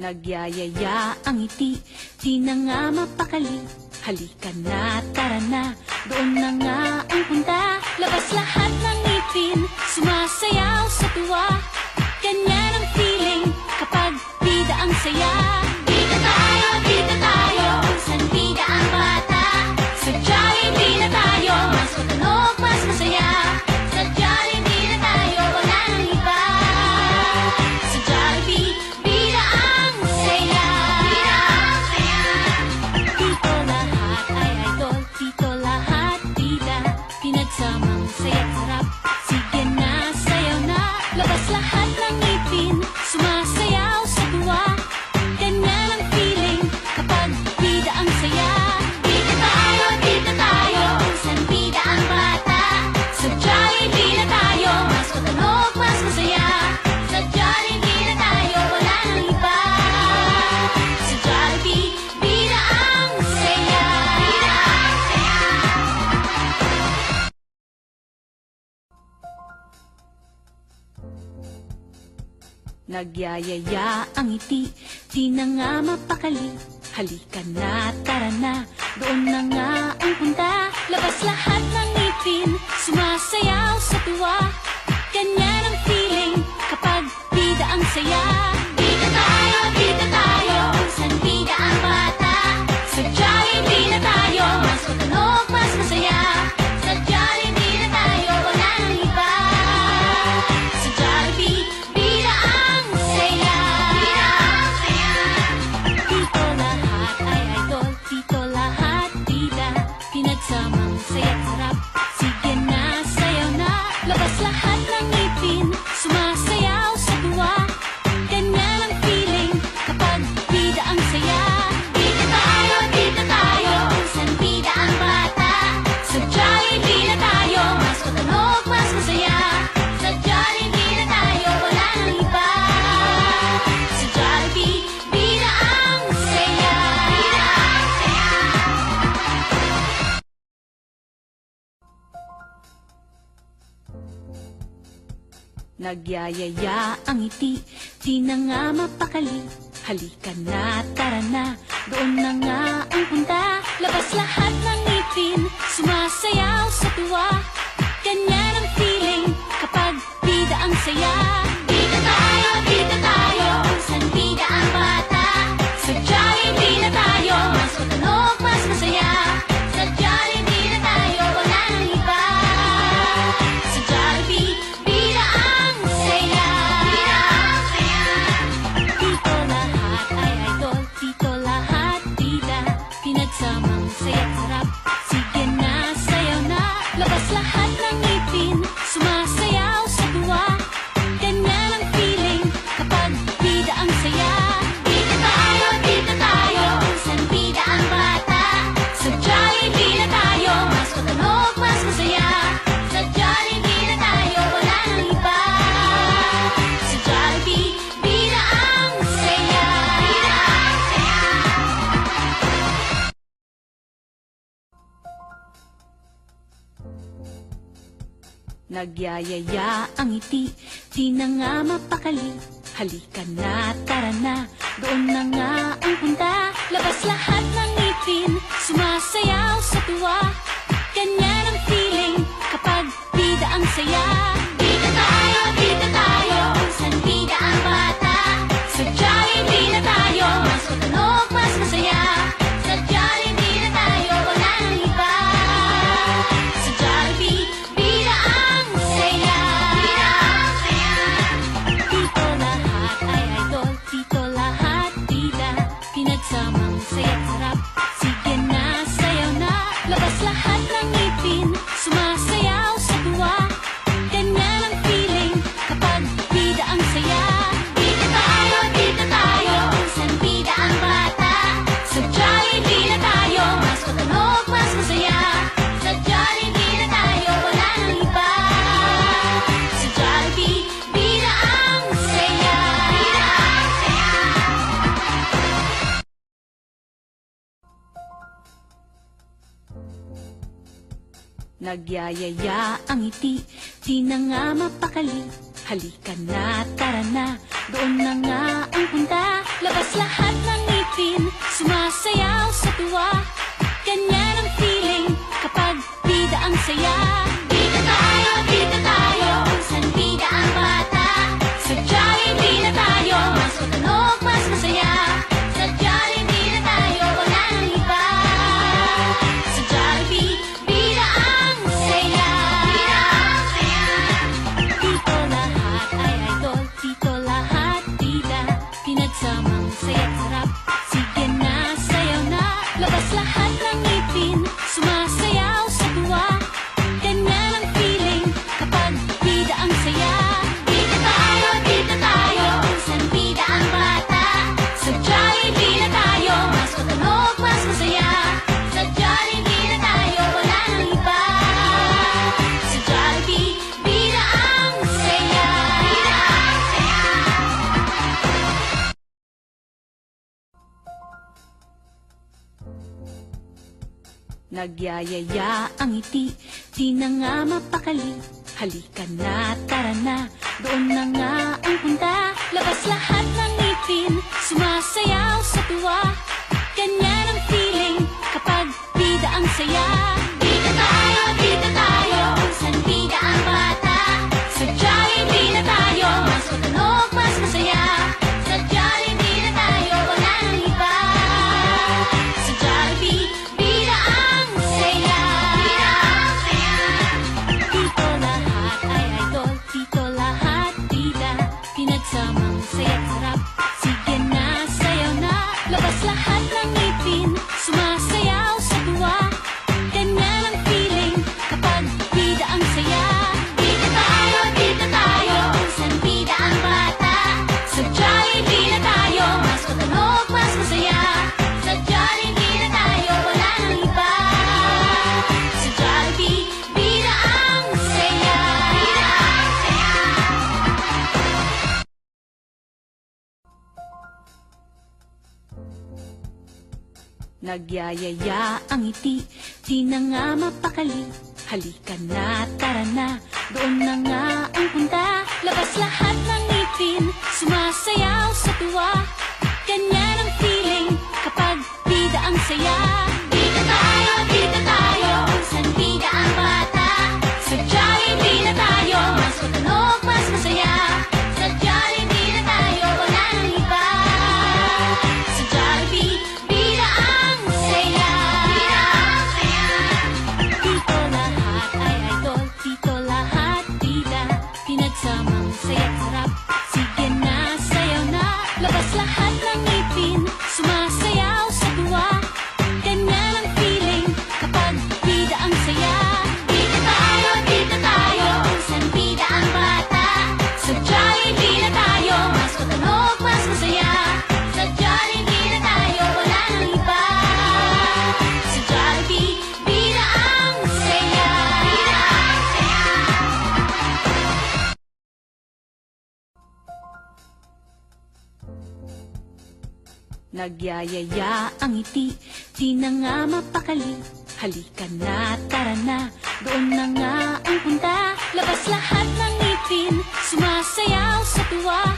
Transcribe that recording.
Nagyayaya ang ngiti, di na nga mapakali. Halika na, tara na, doon na nga ang punta. Labas lahat ng ngipin, sumasayaw sa tuwa. Ganyan ang feeling kapag bida ang saya. Bida tayo, kung saan bida ang bata. Sa Jollibee na tayo, mas matunog, mas masaya. Sa Jollibee na tayo, wala nang iba. Sa Jollibee, bida ang saya. Bida ang saya. Dito lahat ay idol, dito lahat bida. Pinagsamang saya't sarap, sige na, sayaw na. Labas lahat ng ngipin, sumasayaw sa tuwa. Ganyan ang feeling kapag bida ang saya. Bida tayo, kung saan bida ang bata. Sa Jollibee na tayo, mas matunog, mas masaya. Sa Jollibee na tayo, wala nang iba. Sa Jollibee, bida ang saya. Bida ang saya. Nagyayaya ang ngiti, di na nga mapakali. Halika na, tara na, doon na nga ang punta. Labas lahat ng ngipin, sumasayaw sa tuwa. Ganyan ang feeling kapag bida ang saya. Bida tayo, kung saan bida ang bata. Sa Jollibee na tayo, mas matunog, mas masaya. Sa Jollibee na tayo, wala nang iba. Sa Jollibee, bida ang saya. Bida ang saya. Dito lahat ay idol, dito lahat bida. Pinagsamang saya't sarap, sige na, sayaw na. Labas lahat ng ngipin, sumasayaw sa tuwa. Ganyan ang feeling kapag bida ang saya. Bida tayo, kung saan bida ang bata. Sa Jollibee na tayo, mas matunog, mas masaya. Sa Jollibee na tayo, wala nang iba. Sa Jollibee, bida ang saya. Bida ang saya. Nagyayaya ang ngiti, di na nga mapakali. Halika na, tara na, doon na nga ang punta. Labas lahat ng ngipin, sumasayaw sa tuwa. Ganyan ang feeling kapag bida ang saya. Bida tayo, kung saan bida ang bata. Sa Jollibee na tayo, mas matunog, mas masaya. Sa Jollibee na tayo, wala nang iba. Sa Jollibee, bida ang saya. Bida ang saya. Dito lahat ay idol, dito lahat bida. Pinagsamang saya't sarap, sige na, sayaw na. Labas lahat ng ngipin, sumasayaw sa tuwa. Ganyan ang feeling kapag bida ang saya. Bida tayo, kung saan bida ang bata. Sa Jollibee na tayo, mas matunog, mas masaya. Sa Jollibee na tayo, wala nang iba. Sa Jollibee, bida ang saya. Bida ang saya. Nagyayaya ang ngiti, di na nga mapakali. Halika na, tara na, doon na nga ang punta. Labas lahat ng ngipin, sumasayaw sa tuwa. Ganyan ang feeling kapag bida ang saya. Bida tayo, kung saan bida ang bata. Sa Jollibee na tayo, mas matunog, mas masaya. Sa Jollibee na tayo, wala nang iba. Sa Jollibee, bida ang saya. Bida ang saya. Dito lahat ay idol, dito lahat bida. Pinagsamang saya't sarap, sige na, sayaw na. Labas lahat ng ngipin, sumasayaw sa tuwa. Ganyan ang feeling kapag bida ang saya. Bida tayo, kung saan bida ang bata. Sa Jollibee na tayo, mas matunog, mas masaya. Sa Jollibee na tayo, wala nang iba. Sa Jollibee, bida ang saya. Bida ang saya. Nagyayaya ang ngiti, di na nga mapakali. Halika na, tara na, doon na nga ang punta. Labas lahat ng ngipin, sumasayaw sa tuwa. Ganyan ang feeling kapag bida ang saya. Bida tayo, kung saan bida ang bata. Sa Jollibee na tayo, mas matunog, mas masaya. Sa Jollibee na tayo, wala nang iba. Sa Jollibee, bida ang saya. Bida ang saya. Dito lahat ay idol, dito lahat bida. Pinagsamang saya't sarap, sige na, sayaw na. Labas lahat ng ngipin, sumasayaw sa tuwa. Ganyan ang feeling kapag bida ang saya. Bida tayo, kung saan bida ang bata. Sa Jollibee na tayo, mas matunog, mas masaya. Sa Jollibee na tayo, wala nang iba. Sa Jollibee, bida ang saya. Bida ang saya. Nagyayaya ang ngiti, di na nga mapakali. Halika na, tara na, doon na nga ang punta. Labas lahat ng ngipin, sumasayaw sa tuwa. Ganyan ang feeling kapag bida ang saya. Bida tayo, kung saan bida ang bata. Sa Jollibee na tayo, mas matunog, mas masaya. Sa Jollibee na tayo, wala nang iba. Sa Jollibee, bida ang saya. Bida ang saya. Dito lahat ay idol, dito lahat bida. Pinagsamang saya't sarap, sige na, sayaw na. Labas lahat ng ngipin, sumasayaw sa tuwa. Ganyan ang feeling kapag bida ang saya. Bida tayo, kung saan bida ang bata. Sa Jollibee na tayo, mas matunog, mas masaya. Sa Jollibee na tayo, wala nang iba. Sa Jollibee, bida ang saya. Bida ang saya. Nagyayaya ang ngiti, di na nga mapakali. Halika na, tara na, doon na nga ang punta. Labas lahat ng ngipin, sumasayaw sa tuwa. Ganyan ang feeling kapag bida ang saya. Bida tayo, kung saan bida ang bata. Sa Jollibee na tayo, mas matunog, mas masaya. Sa Jollibee na tayo, wala nang iba. Sa Jollibee, bida ang saya. Bida ang saya. Dito lahat ay idol, dito lahat bida. Pinagsamang saya't sarap, sige na, sayaw na. Labas lahat ng ngipin, sumasayaw sa tuwa. Ganyan ang feeling kapag bida ang saya. Bida tayo, kung saan bida ang bata. Sa Jollibee na tayo, mas matunog, mas masaya. Sa Jollibee na tayo, wala nang iba. Sa Jollibee, bida ang saya. Bida ang saya. Nagyayaya ang ngiti, di na nga mapakali. Halika na, tara na, doon na nga ang punta. Labas lahat ng ngipin, sumasayaw sa tuwa.